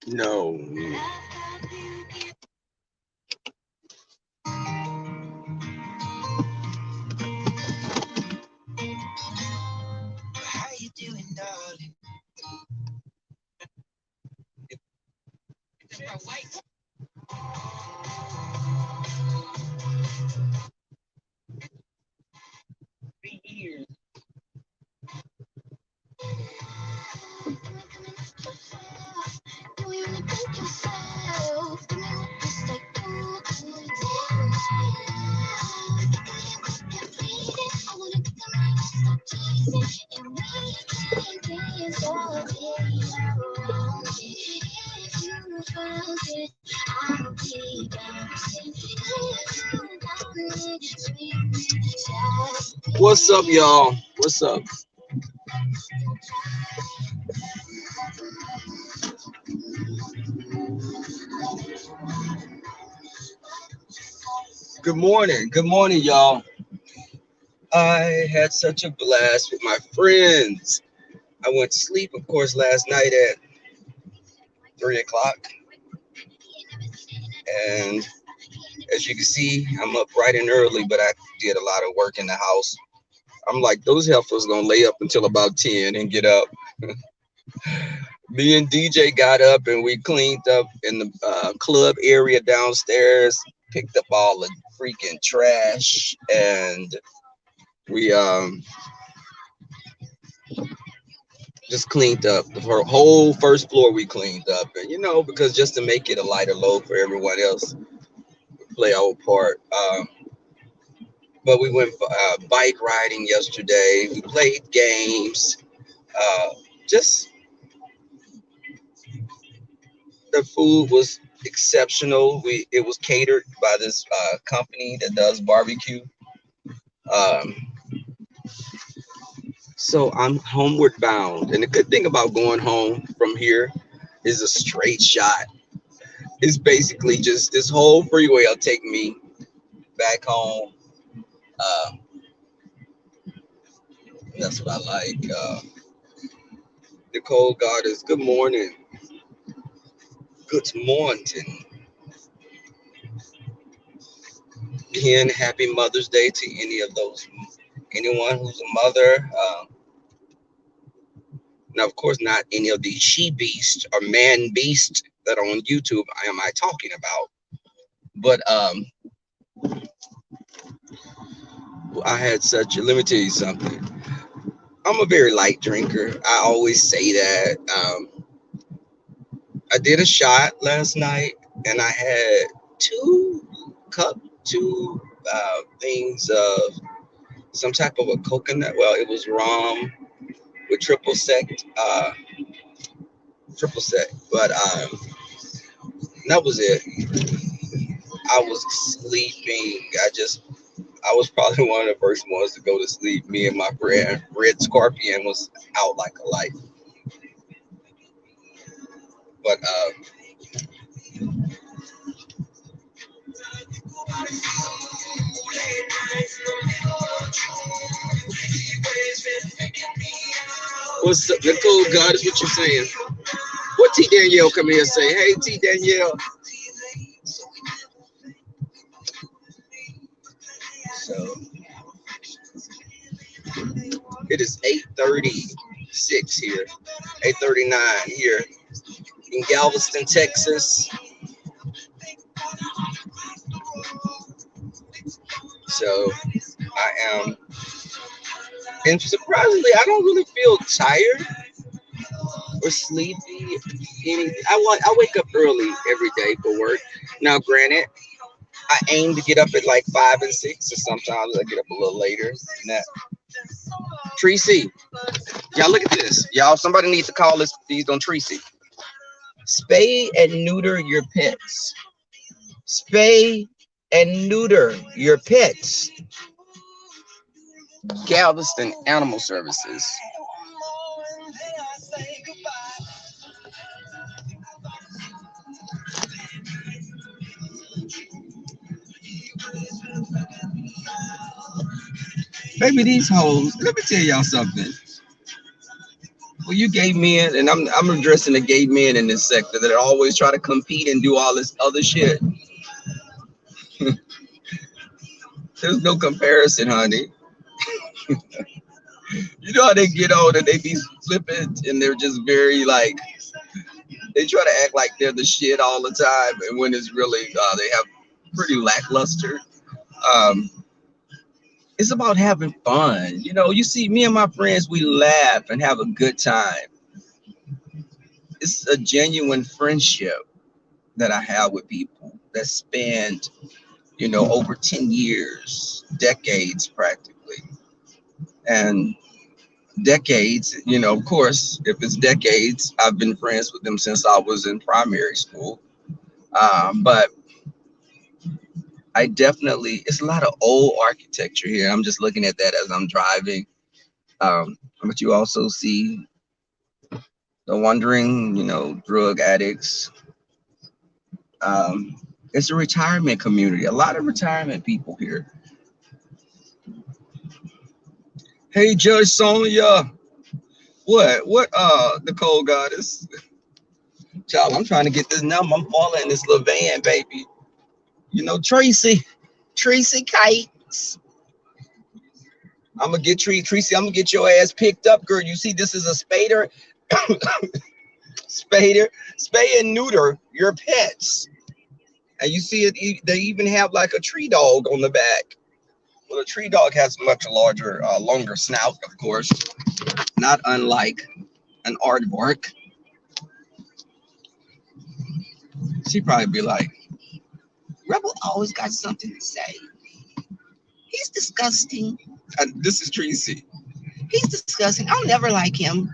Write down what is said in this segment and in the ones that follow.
No. How you doing, darling? What's up, y'all? What's up? Good morning. Good morning, y'all. I had such a blast with my friends. I went to sleep, of course, last night at 3 o'clock. And as you can see, I'm up bright and early, but I did a lot of work in the house. I'm like, those heifers gonna lay up until about 10 and get up. Me and DJ got up and we cleaned up in the club area downstairs, picked up all the freaking trash, and we just cleaned up the whole first floor. We cleaned up, and because just to make it a lighter load for everyone else, play our part. But we went bike riding yesterday. We played games. Just the food was exceptional. It was catered by this company that does barbecue. Um, so I'm homeward bound, and the good thing about going home from here is a straight shot. It's basically just this whole freeway will take me back home. Uh, that's what I like. Nicole Goddess, good morning. Good morning. Again, happy Mother's Day to anyone who's a mother. Now, of course, not any of these she beasts or man beasts that are on YouTube am I talking about. But I had let me tell you something. I'm a very light drinker. I always say that. I did a shot last night, and I had two things of some type of a coconut. Well, it was rum with triple sec. But that was it. I was sleeping. I was probably one of the first ones to go to sleep. Me and my friend Red Scorpion was out like a light. But what's up, Nicole? God is what you saying? What T Danielle come here and say? Hey T Danielle. So it is 8:36 here, 8:39 here in Galveston, Texas. So I am, and surprisingly, I don't really feel tired or sleepy. I wake up early every day for work. Now, granted, I aim to get up at like 5 and 6, or sometimes I get up a little later than that. Tracy, y'all look at this. Y'all, somebody needs to call these on Tracy. Spay and neuter your pets. Spay and neuter your pets. Galveston Animal Services. Baby, these hoes, let me tell y'all something. Well, you gay men, and I'm addressing the gay men in this sector that always try to compete and do all this other shit. There's no comparison, honey. You know how they get old and they be flippant and they're just very like they try to act like they're the shit all the time, and when it's really they have pretty lackluster. Um, it's about having fun. You know, you see, me and my friends, we laugh and have a good time. It's a genuine friendship that I have with people that spanned, you know, over 10 years, decades practically. And decades, you know, of course, if it's decades, I've been friends with them since I was in primary school. But I definitely, it's a lot of old architecture here. I'm just looking at that as I'm driving. But you also see the wandering, you know, drug addicts. Um, it's a retirement community, a lot of retirement people here. Hey, Judge Sonia. What, Nicole Goddess? Child, I'm trying to get this number. I'm falling in this little van, baby. You know, Tracy Kites. I'm gonna get Tracy. I'm gonna get your ass picked up, girl. You see, this is a spader, spay and neuter your pets. And you see it. They even have like a tree dog on the back. Well, a tree dog has much larger, longer snout, of course, not unlike an aardvark. She'd probably be like, Rebel always got something to say. He's disgusting. This is Tracy. He's disgusting. I'll never like him.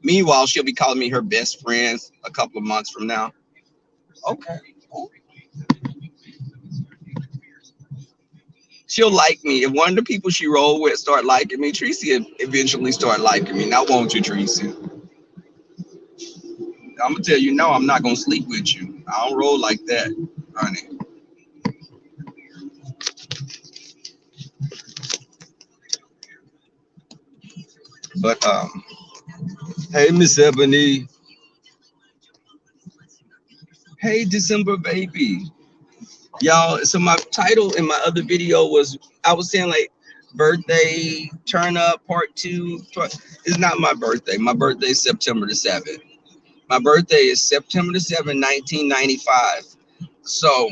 Meanwhile, she'll be calling me her best friend a couple of months from now. Okay. She'll like me. If one of the people she rolled with start liking me, Tracy will eventually start liking me. Now, won't you, Tracy? I'm gonna tell you, no, I'm not gonna sleep with you. I don't roll like that, honey. But hey, Miss Ebony. Hey, December baby. Y'all, so my title in my other video was, I was saying like birthday turn up part 2. It's not my birthday. My birthday is September the 7th. My birthday is September the 7th, 1995. So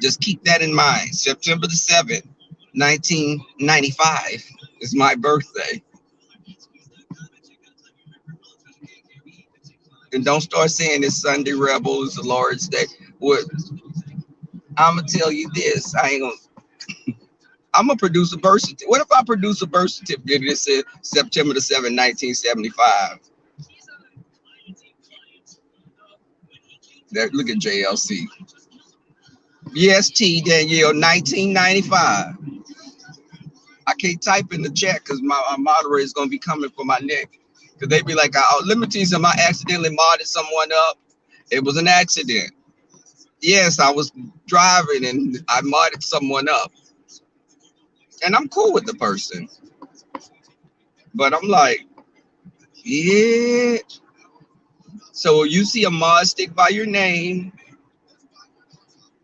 just keep that in mind. September the 7th, 1995 is my birthday. And don't start saying it's Sunday Rebel, it's the Lord's Day. What I'm gonna tell you this, I'm gonna produce a birth certificate. What if I produce a birth certificate that says September the 7th, 1975? Look at JLC. BST Danielle 1995. I can't type in the chat because my moderator is gonna be coming for my neck. Because they be like, let me tell you something, I accidentally modded someone up. It was an accident. Yes, I was driving and I modded someone up. And I'm cool with the person. But I'm like, yeah. So you see a mod stick by your name,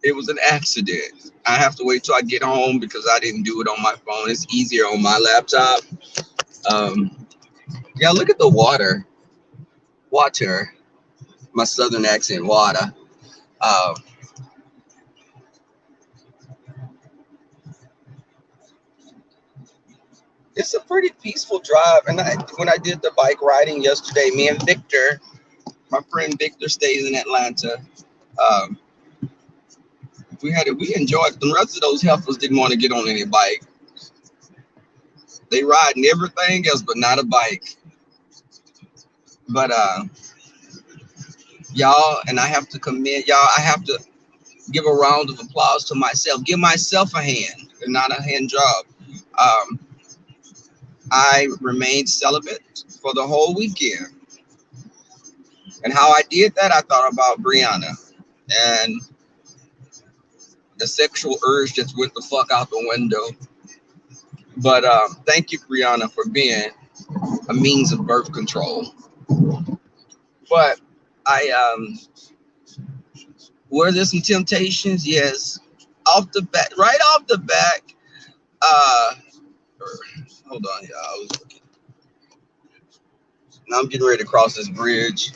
it was an accident. I have to wait till I get home because I didn't do it on my phone. It's easier on my laptop. Yeah, look at the water. Water. My southern accent, water. It's a pretty peaceful drive. And when I did the bike riding yesterday, me and Victor, my friend Victor stays in Atlanta. We enjoyed it. The rest of those heifers didn't want to get on any bike. They riding everything else, but not a bike. But y'all, and I have to commend y'all. I have to give a round of applause to myself. Give myself a hand, and not a hand job. I remained celibate for the whole weekend. And how I did that, I thought about Brianna. And the sexual urge just went the fuck out the window. But thank you, Brianna, for being a means of birth control. But were there some temptations? Yes. Off the back, right off the back. Uh, hold on, y'all. Now I'm getting ready to cross this bridge.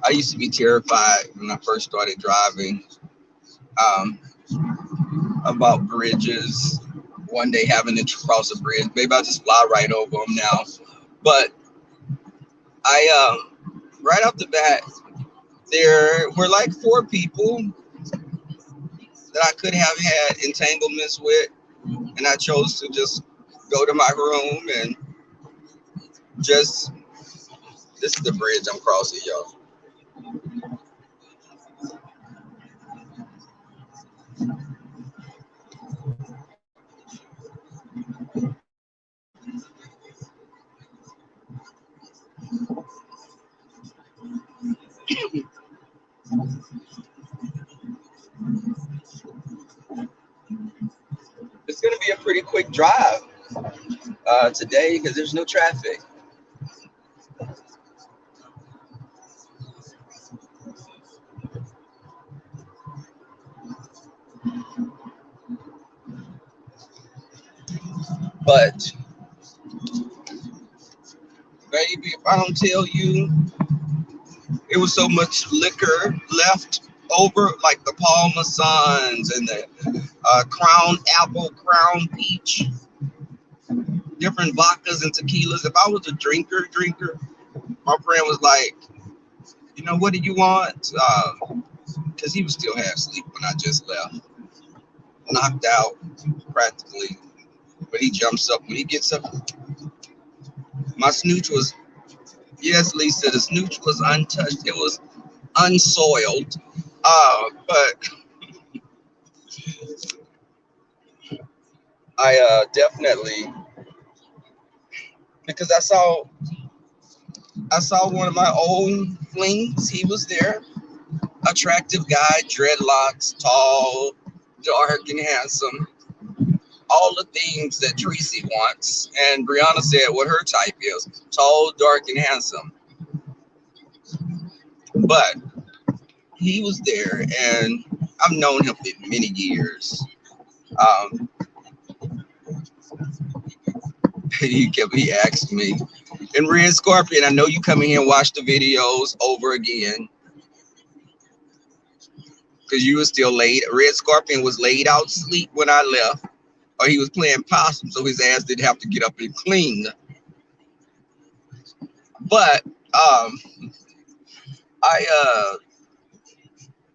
I used to be terrified when I first started driving um, about bridges. One day having to cross a bridge, maybe I'll just fly right over them now. But right off the bat, there were like 4 people that I could have had entanglements with, and I chose to just go to my room and just. This is the bridge I'm crossing, y'all. It's going to be a pretty quick drive today because there's no traffic. But, baby, if I don't tell you, it was so much liquor left over, like the Parmesans and the Crown Apple, Crown Peach, different vodkas and tequilas. If I was a drinker, my friend was like, you know, what do you want? Because he was still half asleep when I just left. Knocked out, practically. But he jumps up. When he gets up, my snooch was, yes, Lisa, the snooch was untouched. It was unsoiled. But I definitely, because I saw one of my old flings. He was there. Attractive guy, dreadlocks, tall, dark, and handsome. All the things that Tracy wants. And Brianna said what her type is. Tall, dark, and handsome. But he was there, and I've known him for many years. He asked me, and Red Scorpion, I know you come in here and watch the videos over again because you were still laid. Red Scorpion was laid out sleep when I left, or he was playing possum, so his ass didn't have to get up and clean. But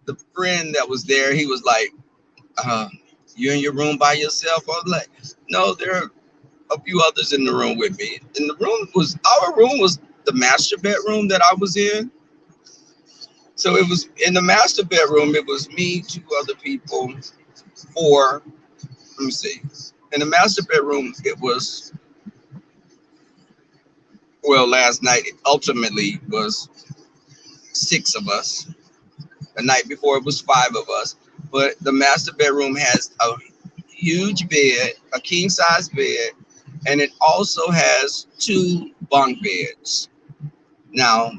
the friend that was there, he was like, you in your room by yourself? I was like, no, there are a few others in the room with me. And our room was the master bedroom that I was in. So it was in the master bedroom, it was me, 2 other people, 4. Let me see. In the master bedroom, it was, well, last night, it ultimately was 6 of us. The night before, it was 5 of us. But the master bedroom has a huge bed, a king-size bed, and it also has 2 bunk beds. Now,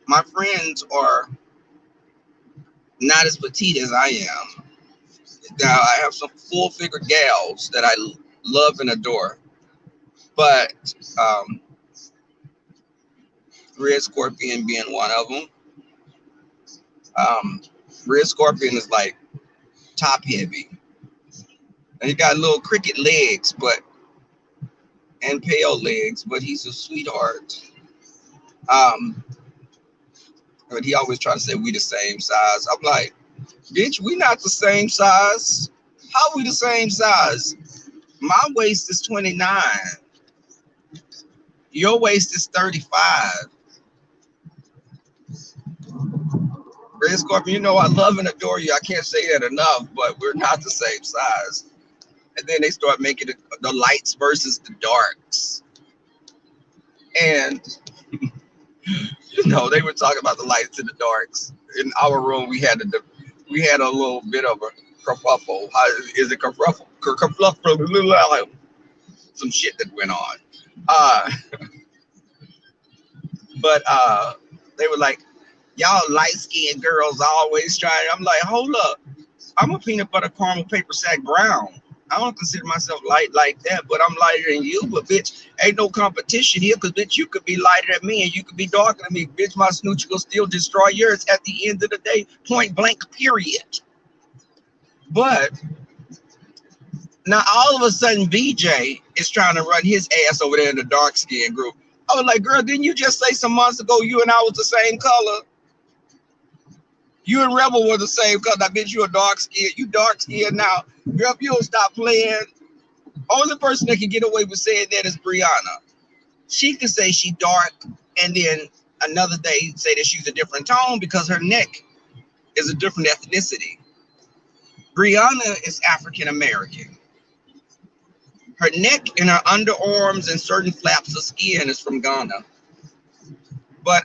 my friends are not as petite as I am. Now, I have some full-figure gals that I love and adore. But Red Scorpion being one of them. Red Scorpion is like top heavy. And he got little cricket legs, and pale legs, but he's a sweetheart. But he always try to say we the same size. I'm like, bitch, we not the same size. How we the same size? My waist is 29. Your waist is 35. Red Scorpion, you know I love and adore you. I can't say that enough, but we're not the same size. And then they start making the lights versus the darks. And, they were talking about the lights and the darks. In our room, we had a little bit of a kerfuffle. How is it kerfuffle? Kerfuffle? Some shit that went on. Uh, but they were like, y'all light skinned girls always trying. I'm like, hold up. I'm a peanut butter caramel paper sack brown. I don't consider myself light like that, but I'm lighter than you. But bitch, ain't no competition here, cause bitch, you could be lighter than me and you could be darker than me. Bitch, my snooch will still destroy yours at the end of the day, point blank, period. But now all of a sudden, VJ is trying to run his ass over there in the dark skin group. I was like, girl, didn't you just say some months ago you and I was the same color? You and Rebel were the same color. I bet you a dark skin. You dark skin now. Girl, if you don't stop playing, only person that can get away with saying that is Brianna. She can say she dark and then another day say that she's a different tone because her neck is a different ethnicity. Brianna is African American. Her neck and her underarms and certain flaps of skin is from Ghana. But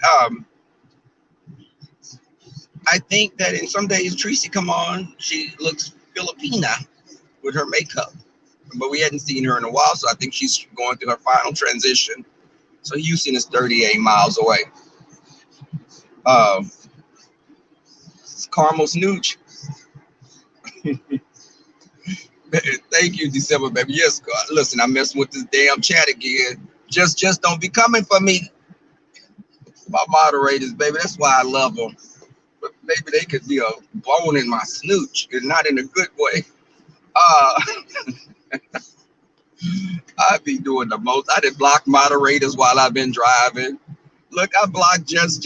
I think that in some days Tracy come on, she looks Filipina with her makeup. But we hadn't seen her in a while, so I think she's going through her final transition. So Houston is 38 miles away. Um, Carmel Snooch. Thank you, December, baby. Yes, God. Listen, I'm messing with this damn chat again. Just don't be coming for me. My moderators, baby. That's why I love them. But maybe they could be a bone in my snooch and not in a good way. Uh, I be doing the most. I did block moderators while I've been driving. Look, I blocked just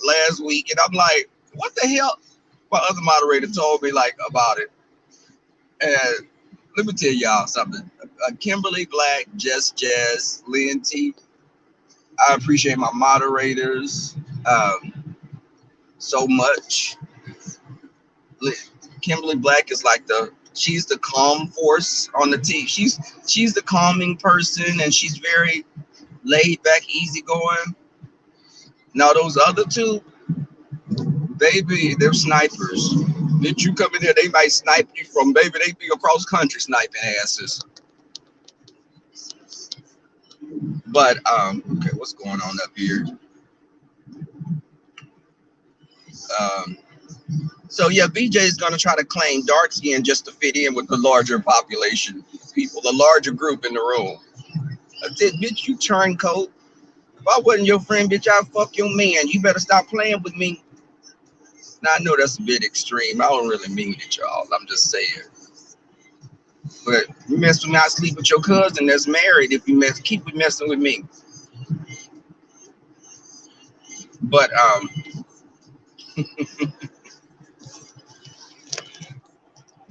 last week, and I'm like, what the hell? My other moderator told me like about it. And let me tell y'all something. Kimberly Black, Just Jazz, Lynn T. I appreciate my moderators so much. Kimberly Black is like she's the calm force on the team. She's the calming person, and she's very laid back, easygoing. Now those other two, baby, they're snipers. If you come in here, they might snipe you from, baby, they be across country sniping asses. But okay, what's going on up here? So yeah, BJ is gonna try to claim dark skin just to fit in with the larger population people, the larger group in the room. I said, bitch, you turncoat. If I wasn't your friend, bitch, I'd fuck your man. You better stop playing with me. Now I know that's a bit extreme. I don't really mean it, y'all. I'm just saying. But you mess with me, I sleep with your cousin that's married if you keep messing with me. But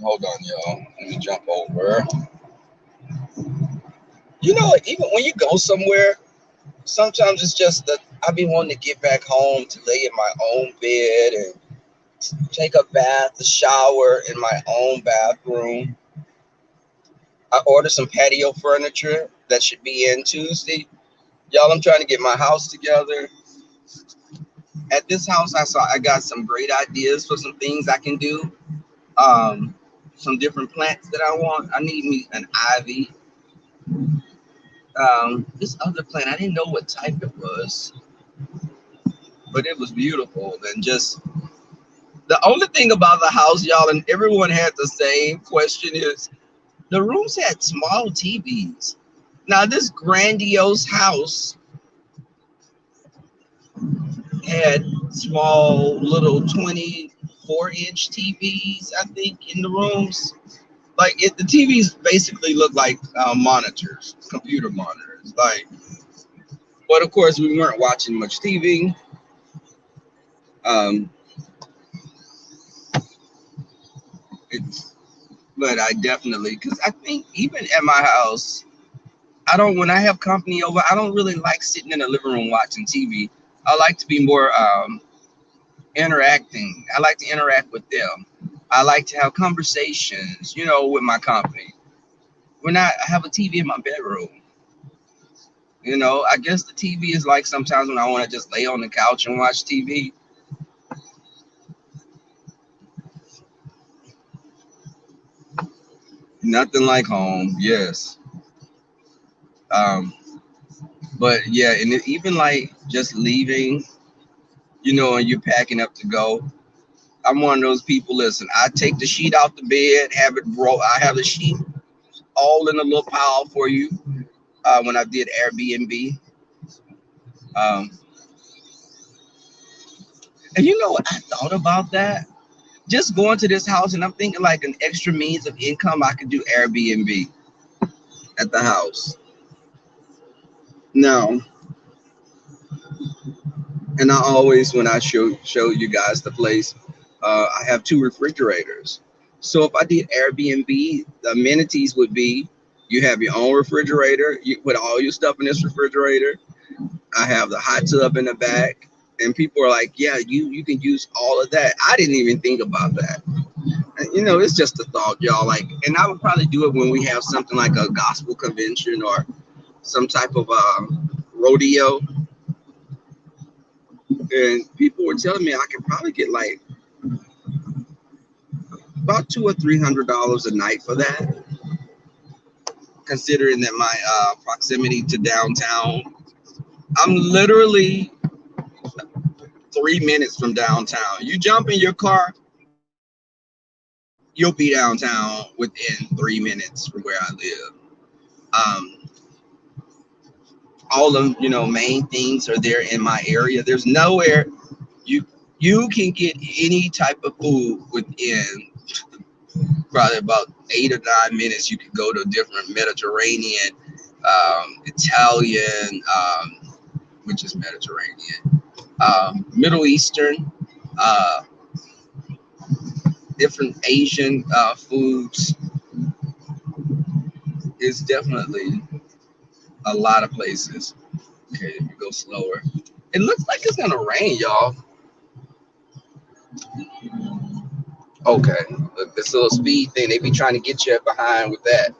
hold on, y'all. Let me jump over. You know, even when you go somewhere, sometimes it's just that I be wanting to get back home to lay in my own bed and take a bath, a shower in my own bathroom. I ordered some patio furniture that should be in Tuesday. Y'all, I'm trying to get my house together. At this house, I got some great ideas for some things I can do. Some different plants that I want. I need me an ivy. This other plant, I didn't know what type it was, but it was beautiful. And just the only thing about the house, y'all, and everyone had the same question is the rooms had small TVs. Now, this grandiose house had small little 24-inch TVs, I think, in the rooms. Like the TVs basically look like monitors, computer monitors. Like, but of course we weren't watching much TV. Um, it's, but I definitely, because I think even at my house, when I have company over, I don't really like sitting in the living room watching TV. I like to be more interacting. I like to interact with them. I like to have conversations, with my company. When I have a TV in my bedroom, I guess the TV is like sometimes when I want to just lay on the couch and watch TV. Nothing like home, yes. But yeah, and even like just leaving, and you're packing up to go. I'm one of those people. Listen, I take the sheet out the bed, have it bro. I have the sheet all in a little pile for you. When I did Airbnb, um, and I thought about that. Just going to this house, and I'm thinking like an extra means of income. I could do Airbnb at the house. Now, and I always, when I show you guys the place, I have two refrigerators. So if I did Airbnb, the amenities would be you have your own refrigerator. You put all your stuff in this refrigerator. I have the hot tub in the back, and people are like, "Yeah, you can use all of that." I didn't even think about that. And, it's just a thought, y'all. Like, and I would probably do it when we have something like a gospel convention or some type of rodeo. And people were telling me I could probably get like about $200 or $300 a night for that, considering that my proximity to downtown. I'm literally 3 minutes from downtown. You jump in your car, you'll be downtown within 3 minutes from where I live. All of main things are there in my area. There's nowhere you can get any type of food within probably about 8 or 9 minutes. You could go to different Mediterranean, Italian, which is Mediterranean, Middle Eastern, uh, different Asian foods. It's definitely a lot of places. Okay, if you go slower. It looks like it's gonna rain, y'all. Okay, look, this little speed thing, they be trying to get you behind with that.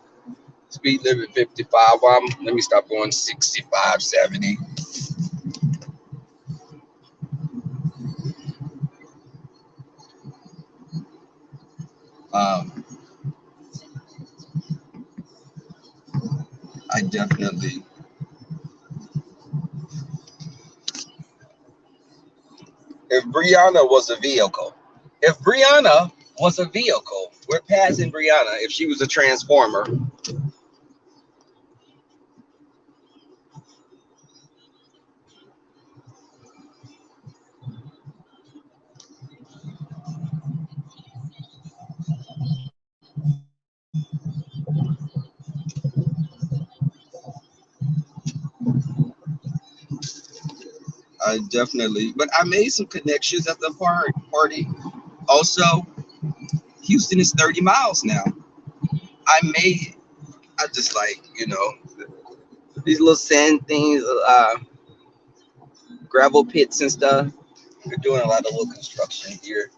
Speed limit 55. Let me stop going 65, 70. Um, I definitely. If Brianna was a vehicle, we're passing Brianna. If she was a transformer, I definitely. But I made some connections at the party. Also, Houston is 30 miles now. I just like, these little sand things, gravel pits and stuff. They're doing a lot of little construction here.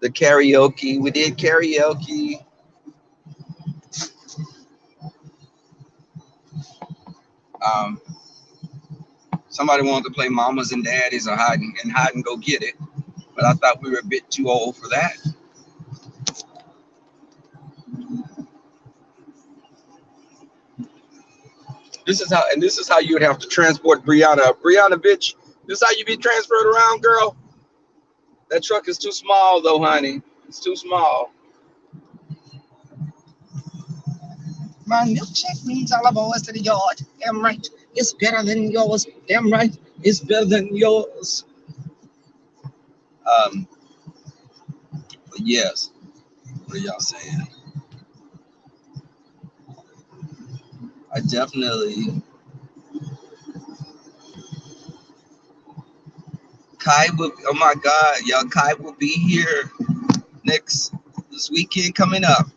The karaoke, we did karaoke. Um, Somebody wanted to play mamas and daddies or hide and go get it, but I thought we were a bit too old for that. This is how you would have to transport Brianna. Brianna, bitch, this is how you be transferred around, girl. That truck is too small, though, honey. It's too small. My milkshake means all the boys to the yard. Damn right, it's better than yours. Damn right, it's better than yours. Um, but yes, what are y'all saying? I definitely. Kai will. Oh my God, y'all! Kai will be here this weekend coming up.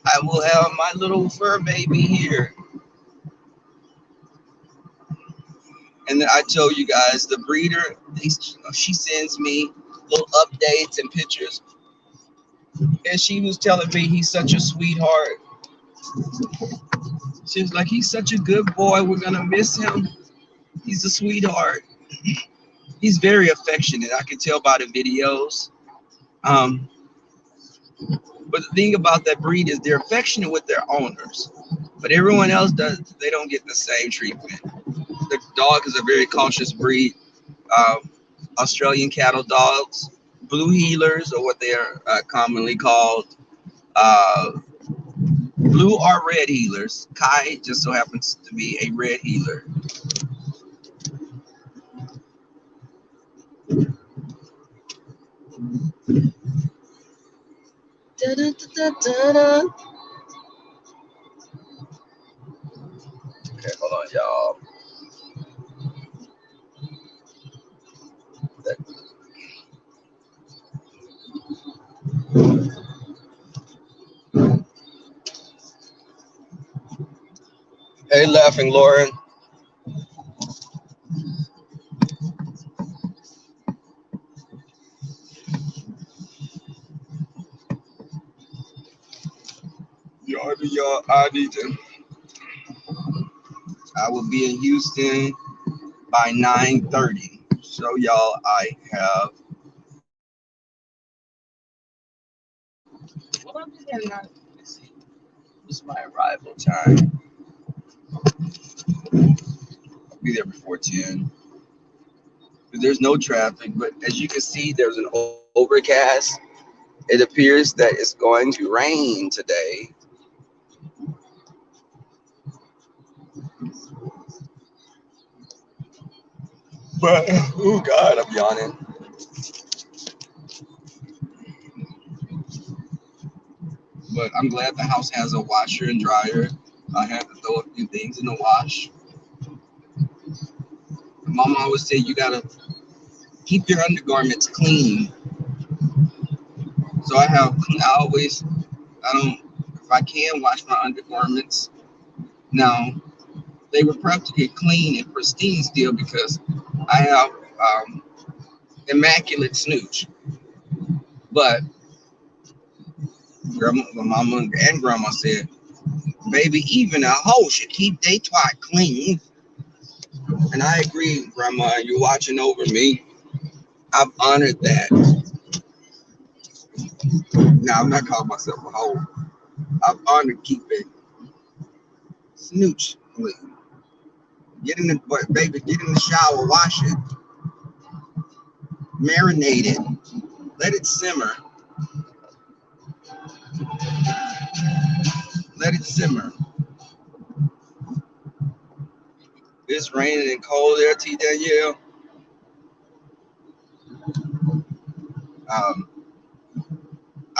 I will have my little fur baby here. And then I told you guys the breeder. She sends me little updates and pictures, and she was telling me he's such a sweetheart. She was like, he's such a good boy. We're gonna miss him. He's a sweetheart. He's very affectionate. I can tell by the videos. Um, But the thing about that breed is they're affectionate with their owners, but everyone else does. They don't get the same treatment. The dog is a very cautious breed. Um, Australian cattle dogs, blue heelers, or what they are commonly called, uh, blue or red heelers. Kai just so happens to be a red heeler. Da-da-da-da-da-da. Okay, hold on, y'all. Hey, laughing Lauren. Y'all, I need to. I will be in Houston by 9:30. So y'all, I have. Well, I'm just gonna not. Let's see. What's my arrival time? I'll be there before 10. There's no traffic, but as you can see, there's an overcast. It appears that it's going to rain today. But oh God, I'm yawning. But I'm glad the house has a washer and dryer. I have to throw a few things in the wash. Mama always said you gotta keep your undergarments clean. So I always, I don't, if I can wash my undergarments. Now, they were practically clean and pristine still because I have immaculate snooch. But grandma, my mama and grandma said, baby, even a hoe should keep their twat clean. And I agree, grandma, you're watching over me. I've honored that. Now, I'm not calling myself a hoe. I've honored keeping snooch clean. Get in the baby, get in the shower, wash it, marinate it, let it simmer, let it simmer. It's raining and cold there, T. Danielle. Um,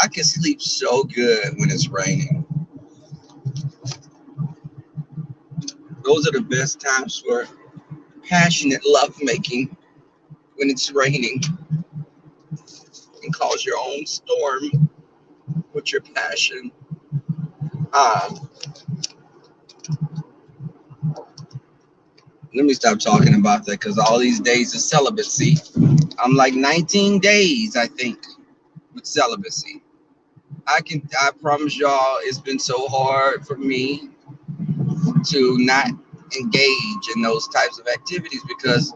I can sleep so good when it's raining. Those are the best times for passionate lovemaking when it's raining and cause your own storm with your passion. Um, Let me stop talking about that because all these days of celibacy. I'm like 19 days, I think, with celibacy. I promise y'all, it's been so hard for me to not engage in those types of activities because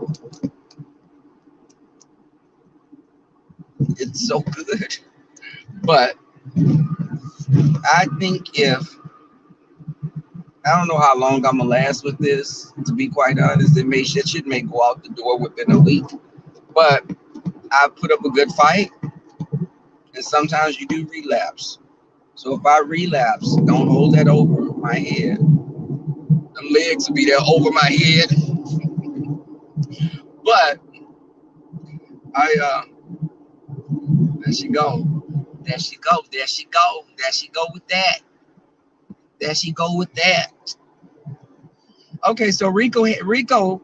it's so good. But I think I don't know how long I'm gonna last with this, to be quite honest. It should may go out the door within a week. But I put up a good fight, and sometimes you do relapse. So if I relapse, don't hold that over my head. Them legs will be there over my head. But I there she go. There she go. There she go. There she go with that. There she go with that. Okay, so Rico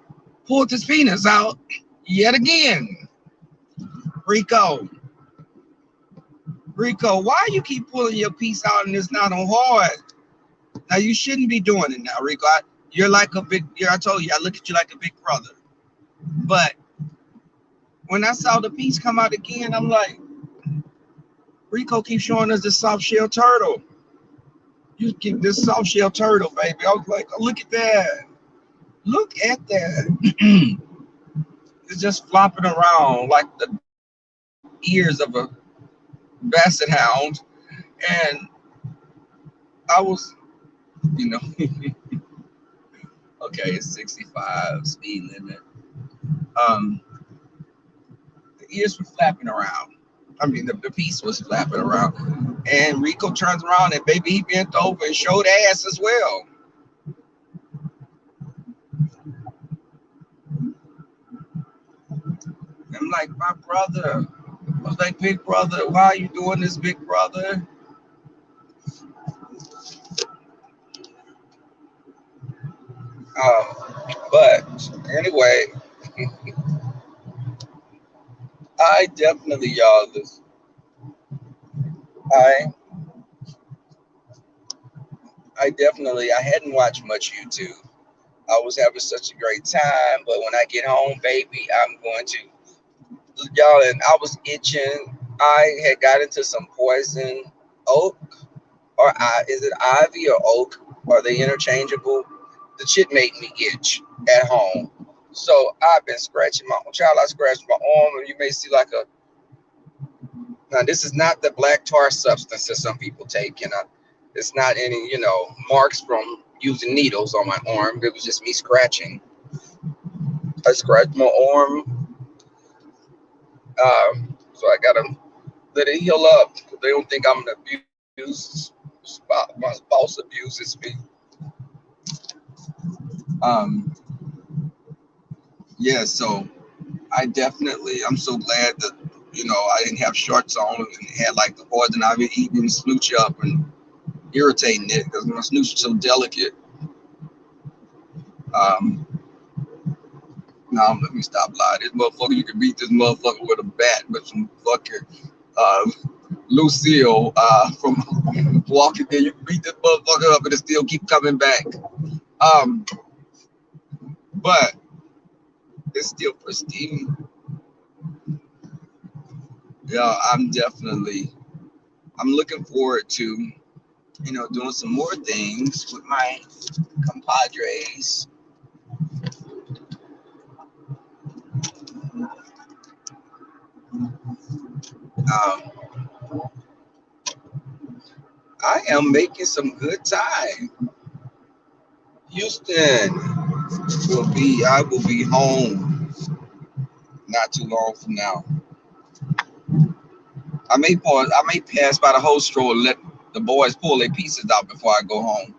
pulled his penis out yet again. Rico, why you keep pulling your piece out and it's not on hard? Now you shouldn't be doing it now, Rico. You're like a big. I told you, I look at you like a big brother. But when I saw the piece come out again, I'm like, Rico keeps showing us this soft shell turtle. You keep this soft shell turtle, baby. I was like, oh, look at that. Look at that. It's just flopping around like the ears of a basset hound. And I was, you know, okay, it's 65 speed limit. Um, the ears were flapping around. I mean, the piece was flapping around. And Rico turns around and baby, he bent over and showed ass as well. I'm like, my brother. I was like, big brother, why are you doing this, big brother? But anyway, I definitely, y'all, I, I hadn't watched much YouTube. I was having such a great time, but when I get home, baby, I'm going to, y'all, and I was itching. I had got into some poison oak, or is it ivy or oak? Are they interchangeable? The shit made me itch at home. So I've been scratching my child. I scratched my arm, and you may see like a. Now this is not the black tar substance that some people take, you know. It's not any, marks from using needles on my arm. It was just me scratching. I scratched my arm, so I gotta let it heal up. They don't think I'm an abuse. My spouse abuses me. Um, yeah, so I'm so glad that, I didn't have shorts on and had like the poison ivy eating smooch up and irritating it because my snooch is so delicate. Um, now let me stop lying. This motherfucker, you can beat this motherfucker with a bat, with some fucking uh, Lucille from Walking Dead. You can beat this motherfucker up and it still keep coming back. Um, but it's still pristine. Yeah, I'm looking forward to, doing some more things with my compadres. Um, I am making some good time. Houston I will be home not too long from now. I may pass by the whole store and let the boys pull their pieces out before I go home.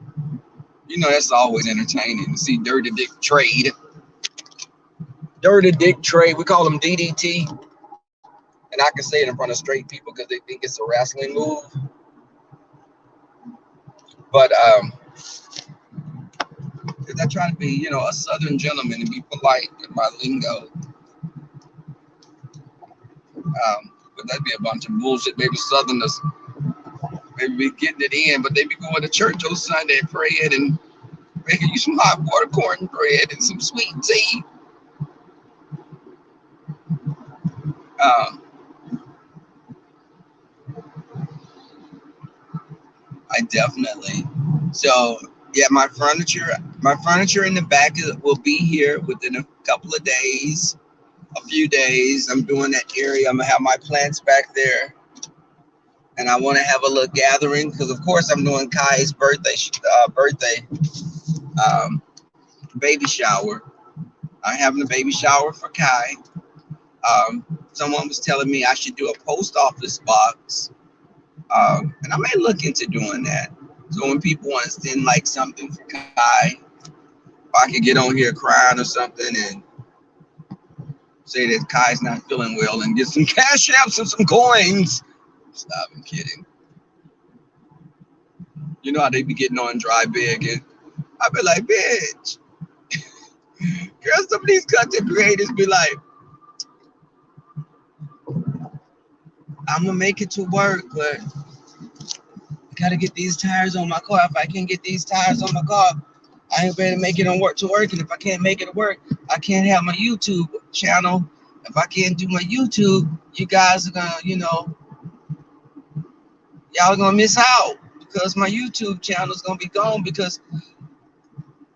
That's always entertaining to see Dirty Dick trade. Dirty Dick trade. We call them DDT. And I can say it in front of straight people because they think it's a wrestling move. But because I try to be, a Southern gentleman and be polite with my lingo. But that'd be a bunch of bullshit. Maybe Southerners, maybe be getting it in, but they be going to church on Sunday and praying and making you some hot water cornbread and some sweet tea. Um, I definitely. So yeah, my furniture in the back will be here within a couple of days, a few days. I'm doing that area. I'm gonna have my plants back there, and I want to have a little gathering because, of course, I'm doing Kai's birthday baby shower. I'm having a baby shower for Kai. Someone was telling me I should do a post office box, and I may look into doing that. So when people want to send like something for Kai, if I could get on here crying or something and say that Kai's not feeling well and get some cash apps and some coins. Stop, I'm kidding. You know how they be getting on dry big, and I be like, bitch. Girl, some of these content creators be like, I'm gonna make it to work, but I gotta get these tires on my car. If I can't get these tires on my car, I ain't ready to make it on work to work. And if I can't make it to work, I can't have my YouTube channel. If I can't do my YouTube, you guys are gonna, y'all are gonna miss out because my YouTube channel is gonna be gone because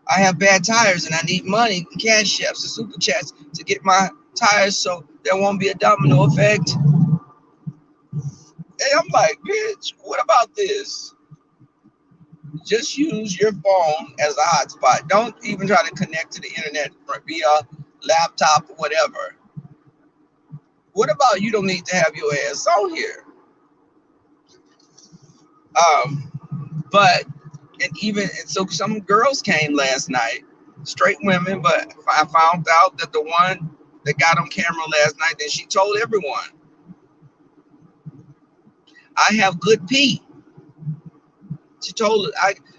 I have bad tires and I need money, cash apps, and super chats to get my tires so there won't be a domino effect. And I'm like, bitch, what about this? Just use your phone as a hotspot. Don't even try to connect to the internet via laptop or whatever. What about you don't need to have your ass on here? But and so some girls came last night, straight women, but I found out that the one that got on camera last night, then she told everyone, I have good pee.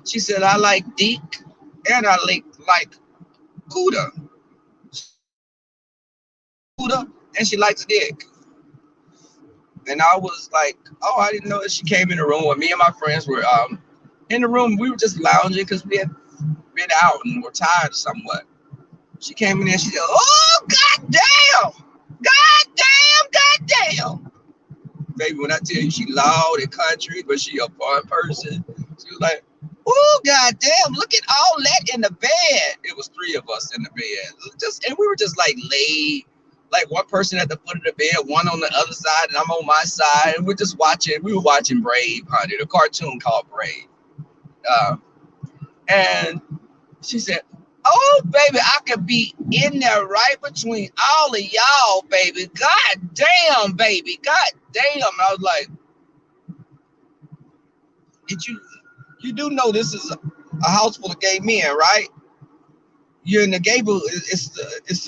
She said I like dick and I like Cuda, and she likes dick. And I was like, oh, I didn't know that. She came in the room when me and my friends were in the room. We were just lounging because we had been out and were tired somewhat. She came in there. She said, oh, goddamn, goddamn. Baby, when I tell you she loud and country, but she a fun person. She was like, oh, goddamn, look at all that in the bed. It was 3 of us in the bed. And we were just like laid. Like one person at the foot of the bed, one on the other side, and I'm on my side. And we were watching Brave, honey, the cartoon called Brave. And she said, oh, baby, I could be in there right between all of y'all, baby. God damn, baby. God damn. And I was like, you do know this is a house full of gay men, right? You're in the gay neighborhood. It's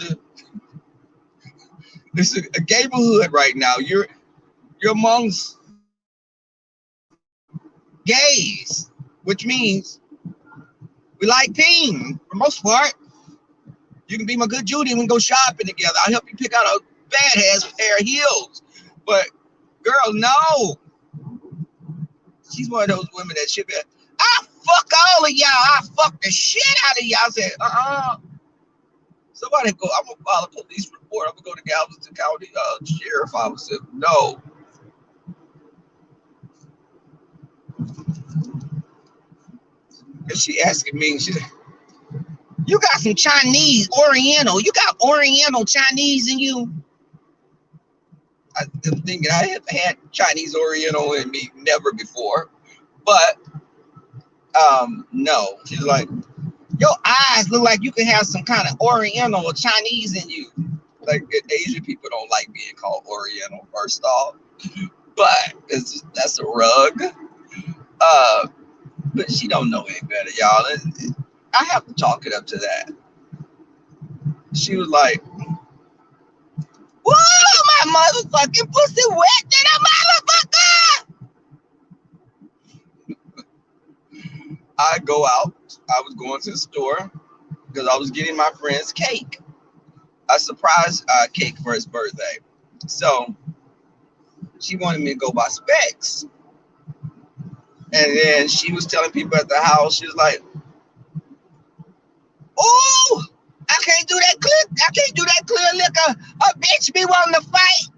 a neighborhood right now. You're amongst gays, which means we like peeing for the most part. You can be my good Judy and we can go shopping together. I'll help you pick out a badass pair of heels. But girl, no. She's one of those women that should be, I fuck all of y'all. I fuck the shit out of y'all. I said, somebody go, I'm gonna file a police report. I'm gonna go to Galveston County Sheriff Office. No. And she asking me, she said, you got some Chinese, Oriental. You got Oriental Chinese in you? I'm thinking I have had Chinese Oriental in me, never before. But no. She's like, your eyes look like you can have some kind of Oriental or Chinese in you. Like Asian people don't like being called Oriental, first off. But that's a rug. But she don't know any better, y'all. I have to chalk it up to that. She was like, whoa, my motherfucking pussy wet than a motherfucker. I go out. I was going to the store because I was getting my friend's cake. A surprise cake for his birthday. So she wanted me to go buy specs. And then she was telling people at the house, she was like, oh, I can't do that clear liquor. A bitch be wanting to fight.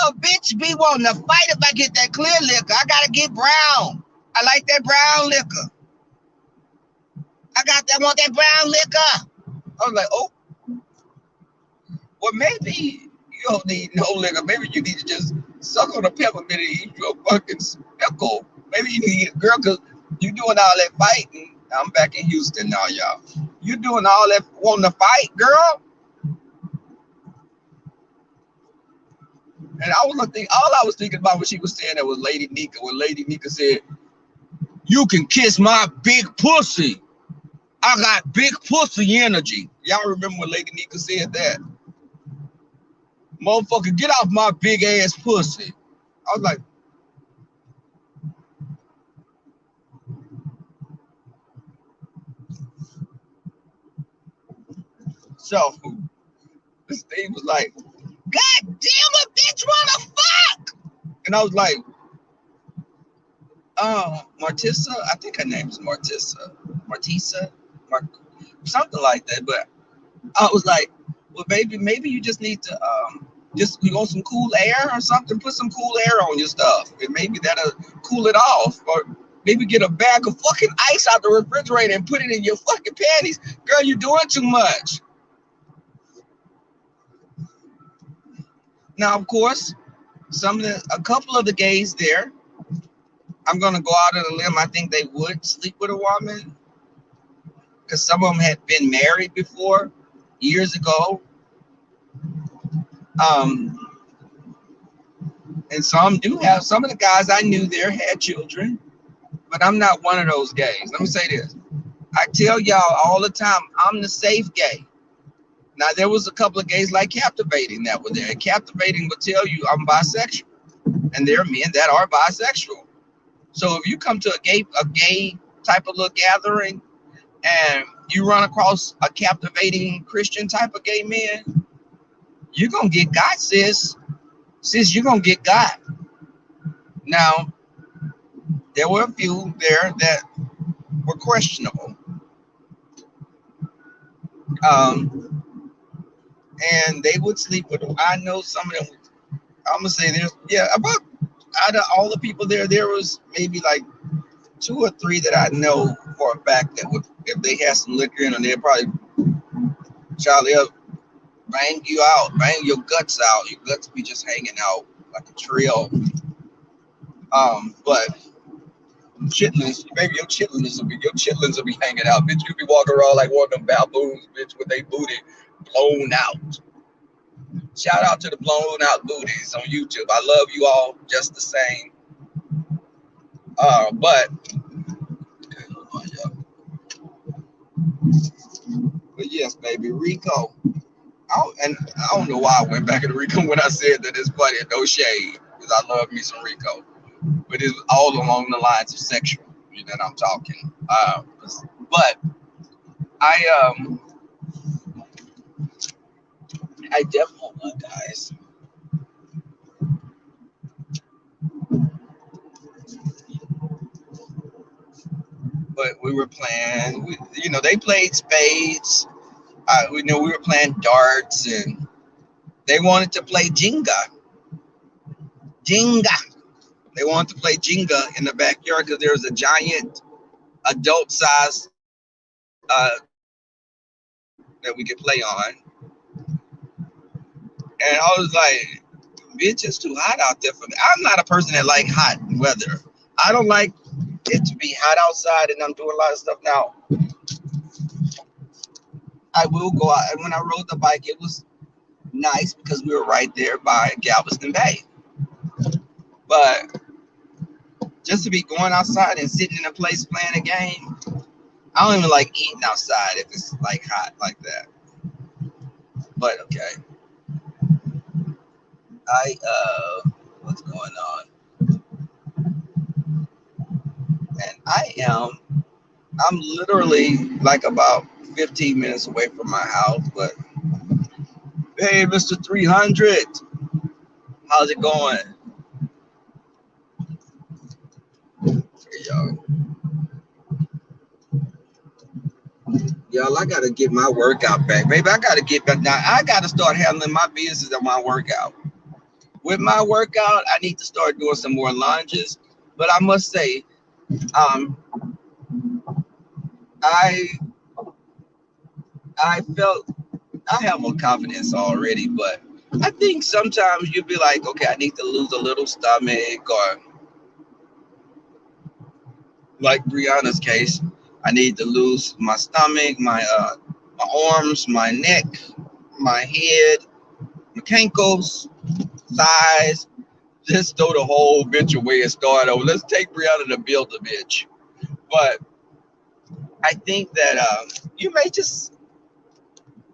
A bitch be wanting to fight if I get that clear liquor. I gotta get brown. I like that brown liquor. I want that brown liquor. I was like, oh, well, maybe you don't need no liquor. Maybe you need to just suck on a peppermint and eat your fucking pickle. Maybe you need a girl, because you doing all that fighting. I'm back in Houston now, y'all. You doing all that wanting to fight, girl? And all I was thinking about when she was saying that was Lady Nika. When Lady Nika said, you can kiss my big pussy. I got big pussy energy. Y'all remember when Lady Nika said that? Motherfucker, get off my big ass pussy. I was like, so this thing was like, God damn it, bitch, wanna fuck? And I was like, Martissa, I think her name is Martissa, something like that. But I was like, well, baby, maybe you just need to you want some cool air or something. Put some cool air on your stuff, and maybe that'll cool it off. Or maybe get a bag of fucking ice out the refrigerator and put it in your fucking panties. Girl, you're doing too much. Now, of course, a couple of the gays there I'm gonna go out on a limb. I think they would sleep with a woman because some of them had been married before years ago. Um, and some of the guys I knew there had children, but I'm not one of those gays. Let me say this. I tell y'all all the time, I'm the safe gay. Now, there was a couple of gays like Captivating that were there. And Captivating would tell you I'm bisexual. And there are men that are bisexual. So if you come to a gay type of little gathering and you run across a captivating Christian type of gay man, you're going to get got, sis. Sis, you're going to get got. Now, there were a few there that were questionable. And they would sleep with them. I know some of them, I'm going to say there's, yeah, about out of all the people there was maybe like 2 or 3 that I know for a fact that would, if they had some liquor in them, they'd probably, Charlie, up, bang you out, bang your guts out. Your guts be just hanging out like a trail. But chitlins, maybe your chitlins will be hanging out. Bitch, you be walking around like one of them baboons, bitch, with they booty blown out. Shout out to the blown out booties on YouTube. I love you all just the same. But yes, baby, Rico. And I don't know why I went back to Rico when I said that it's funny. No shade, because I love me some Rico. But it's all along the lines of sexual that I'm talking. But I definitely love guys. But we were playing, they played spades. We were playing darts, and they wanted to play Jenga. They wanted to play Jenga in the backyard because there was a giant adult-sized that we could play on. And I was like, bitch, it's too hot out there for me. I'm not a person that like hot weather. I don't like it to be hot outside, and I'm doing a lot of stuff now. I will go out, and when I rode the bike, it was nice because we were right there by Galveston Bay. But just to be going outside and sitting in a place playing a game, I don't even like eating outside if it's like hot like that. But okay. What's going on? And I'm literally like about 15 minutes away from my house, but hey, Mr. 300, how's it going? Hey, y'all, I gotta get my workout back. Maybe I gotta get back now. I gotta start handling my business and my workout. With my workout, I need to start doing some more lunges. But I must say, I felt I have more confidence already, but I think sometimes you'll be like, okay, I need to lose a little stomach, or like Brianna's case, I need to lose my stomach, my arms, my neck, my head, my ankles, thighs. Just throw the whole bitch away and start over. Let's take Brianna to build a bitch. But I think that you may just,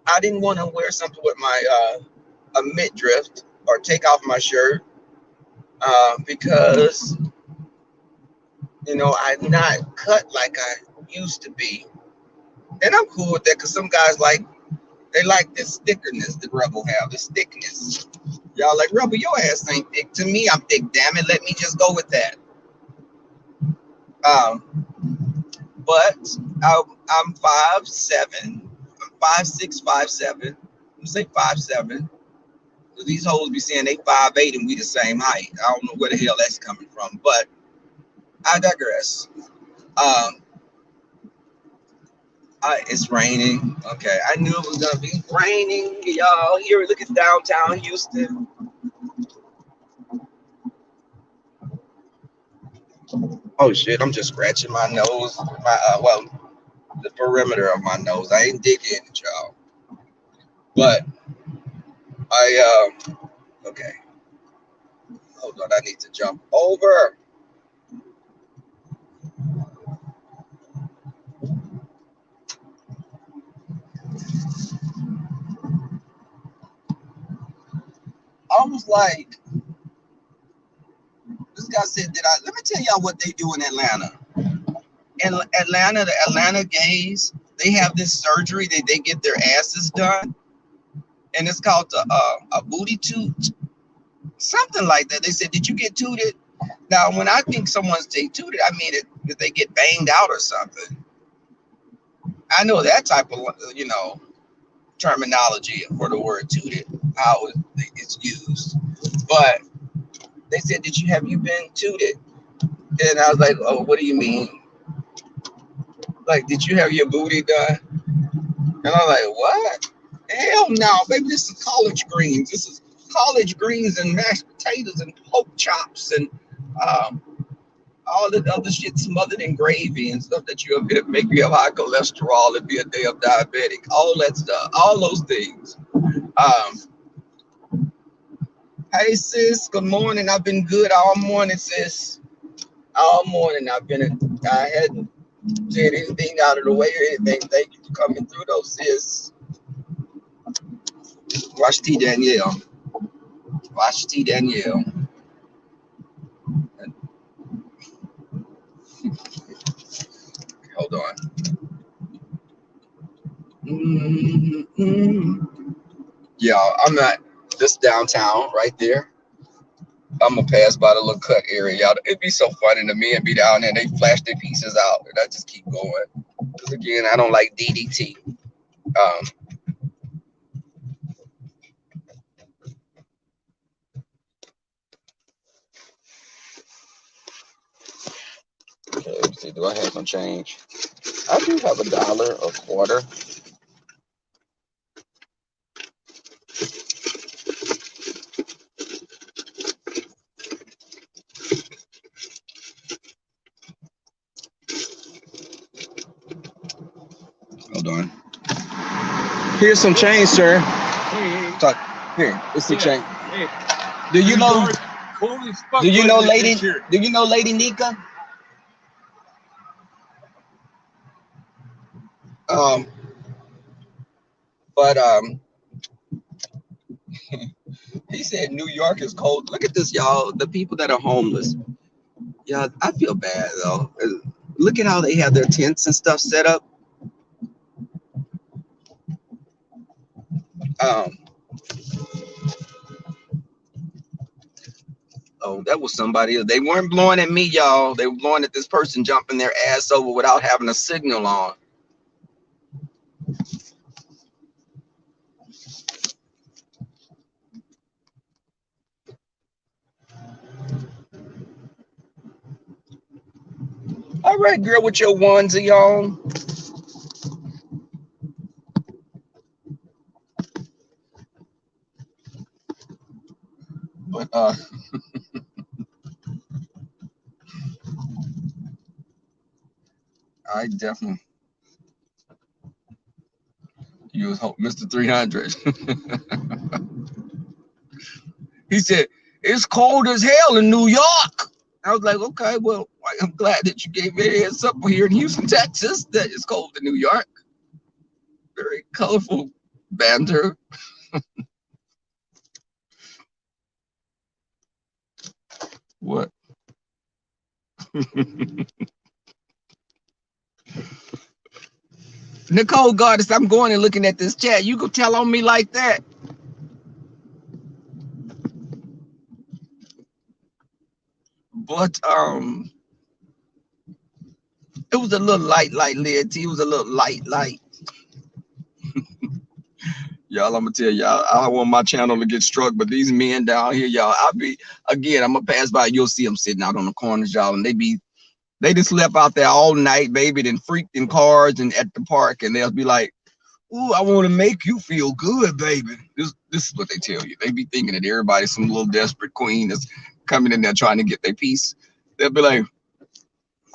I didn't want to wear something with my a midriff or take off my shirt because I'm not cut like I used to be, and I'm cool with that because some guys they like this thickness that Rebel have, this thickness. Y'all like, Rebel, your ass ain't thick. To me, I'm thick. Damn it, let me just go with that. But I'm 5'7", I'm 5'6", 5'7". I'm say 5'7". These hoes be saying they 5'8" and we the same height. I don't know where the hell that's coming from, but I digress. It's raining. Okay, I knew it was gonna be raining, y'all. Here, look at downtown Houston. Oh shit, I'm just scratching my nose. The perimeter of my nose. I ain't digging it, y'all. But okay. Hold on, I need to jump over. I was like, this guy said let me tell y'all what they do in Atlanta. In Atlanta, the Atlanta gays, they have this surgery that they get their asses done, and it's called a booty toot, something like that. They said, "Did you get tooted?" Now, when I think someone's tooted, I mean that they get banged out or something. I know that type of terminology for the word tooted, how it's used. But they said, have you been tooted? And I was like, oh, what do you mean? Like, did you have your booty done? And I'm like, what? Hell no, baby, this is collard greens. This is collard greens and mashed potatoes and pork chops and all the other shit smothered in gravy and stuff that you make you have high cholesterol and be a damn diabetic. All that stuff, all those things. Hey sis, good morning. I've been good all morning, sis. All morning I hadn't said anything out of the way or anything. Thank you for coming through though, sis. Watch T Danielle. Watch T Danielle. Hold on. Yeah, I'm at this downtown right there. I'm gonna pass by the little cut area, y'all. It'd be so funny to me and be down there and they flash their pieces out, and I just keep going. Because again, I don't like DDT. Okay, let's see. Do I have some change? I do have $1, a quarter. Hold on. Here's some change, sir. Talk. Here, it's the change. Hey. Do you know? Do you know, lady? Do you know, Lady Nika? But he said New York is cold. Look at this, y'all. The people that are homeless. Yeah, I feel bad though. Look at how they have their tents and stuff set up. Oh, that was somebody else. They weren't blowing at me, y'all. They were blowing at this person jumping their ass over without having a signal on. All right, girl, with your onesie on. But I definitely use Mr. 300. He said, it's cold as hell in New York. I was like, okay, well, I'm glad that you gave me a heads up here in Houston, Texas, that it's cold in New York. Very colorful banter. What? Nicole Goddess, I'm going and looking at this chat. You could tell on me like that. But it was a little light lid. It was a little light. Y'all, I'm gonna tell y'all, I don't want my channel to get struck, but these men down here, y'all, I'm gonna pass by, you'll see them sitting out on the corners, y'all, and they just left out there all night, baby, and freaked in cars and at the park, and they'll be like, ooh, I want to make you feel good, baby. This is what they tell you. They be thinking that everybody's some little desperate queen that's coming in there trying to get their piece. They'll be like,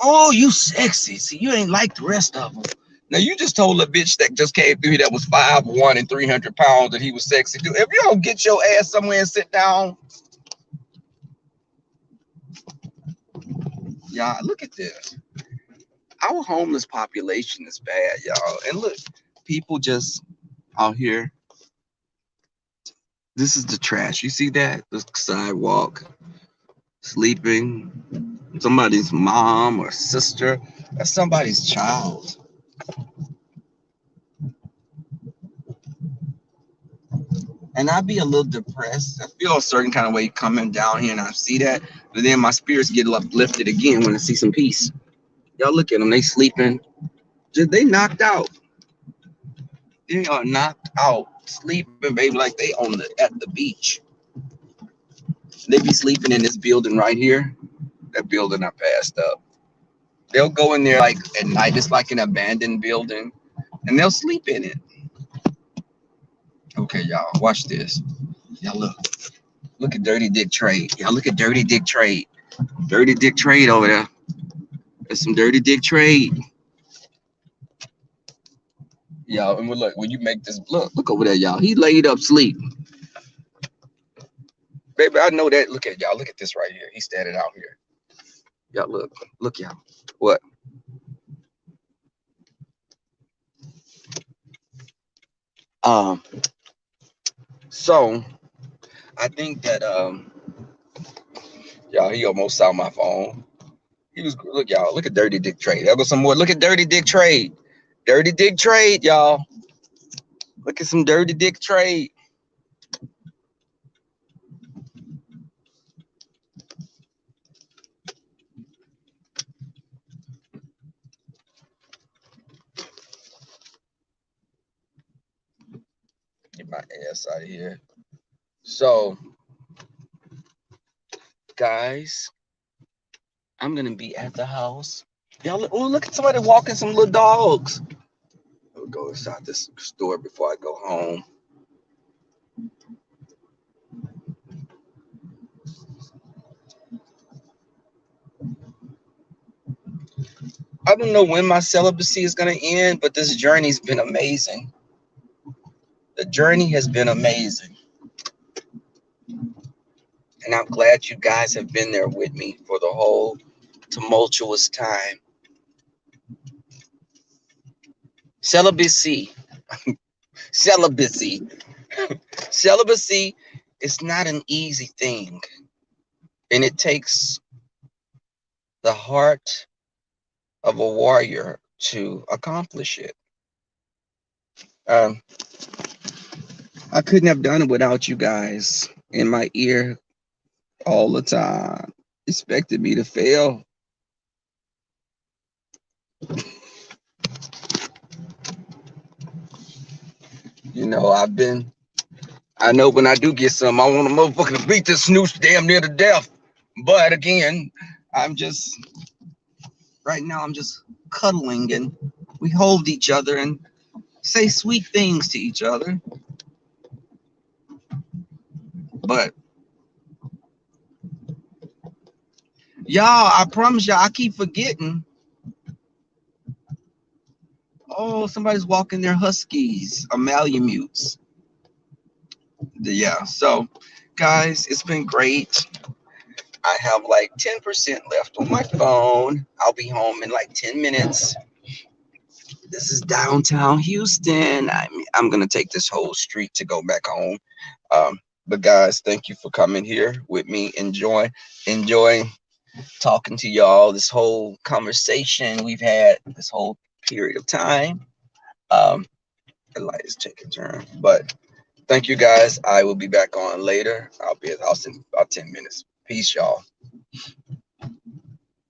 Oh, you sexy. See, you ain't like the rest of them. Now you just told a bitch that just came through here that was 5'1" and 300 pounds that he was sexy. Dude, if you don't get your ass somewhere and sit down, y'all, look at this. Our homeless population is bad, y'all. And look, people just out here. This is the trash. You see that? The sidewalk, sleeping. Somebody's mom or sister. That's somebody's child. And I'd be a little depressed. I feel a certain kind of way coming down here and I see that. But then my spirits get uplifted again when I see some peace. Y'all look at them. They sleeping. They knocked out. They are knocked out. Sleeping, baby, like they on the at the beach. They be sleeping in this building right here. That building I passed up. They'll go in there like at night. It's like an abandoned building. And they'll sleep in it. Okay, y'all, watch this. Y'all look. Look at Dirty Dick Trade. Y'all look at Dirty Dick Trade. Dirty Dick Trade over there. There's some Dirty Dick Trade. Y'all, and look, when you make this, look over there, y'all. He laid up sleep. Baby, I know that. Look at y'all. Look at this right here. He's standing out here. Y'all look, y'all. What? Um, so I think that y'all, he almost saw my phone. He was look, y'all, look at Dirty Dick Trade. There go some more. Look at Dirty Dick Trade. Dirty Dick Trade, y'all. Look at some Dirty Dick Trade. Get my ass out of here. So, guys, I'm gonna be at the house. Y'all, look at somebody walking some little dogs. I'll go inside this store before I go home. I don't know when my celibacy is gonna end, but this journey's been amazing. The journey has been amazing, and I'm glad you guys have been there with me for the whole tumultuous time. Celibacy, celibacy, celibacy is not an easy thing, and it takes the heart of a warrior to accomplish it. Um, I couldn't have done it without you guys in my ear all the time. Expected me to fail. You know, I know when I do get some, I want a motherfucker to beat this snooze damn near to death. But again, I'm just, right now, I'm just cuddling and we hold each other and say sweet things to each other. But y'all, I promise y'all, I keep forgetting. Oh, somebody's walking their huskies or malamutes. Yeah, so guys, it's been great. I have like 10% left on my phone. I'll be home in like 10 minutes. This is downtown Houston. I'm gonna take this whole street to go back home. But guys, thank you for coming here with me. Enjoy talking to y'all. This whole conversation we've had this whole period of time. Um, the light is taking a turn, but thank you guys. I will be back on later. I'll be at the house in about 10 minutes. Peace, y'all.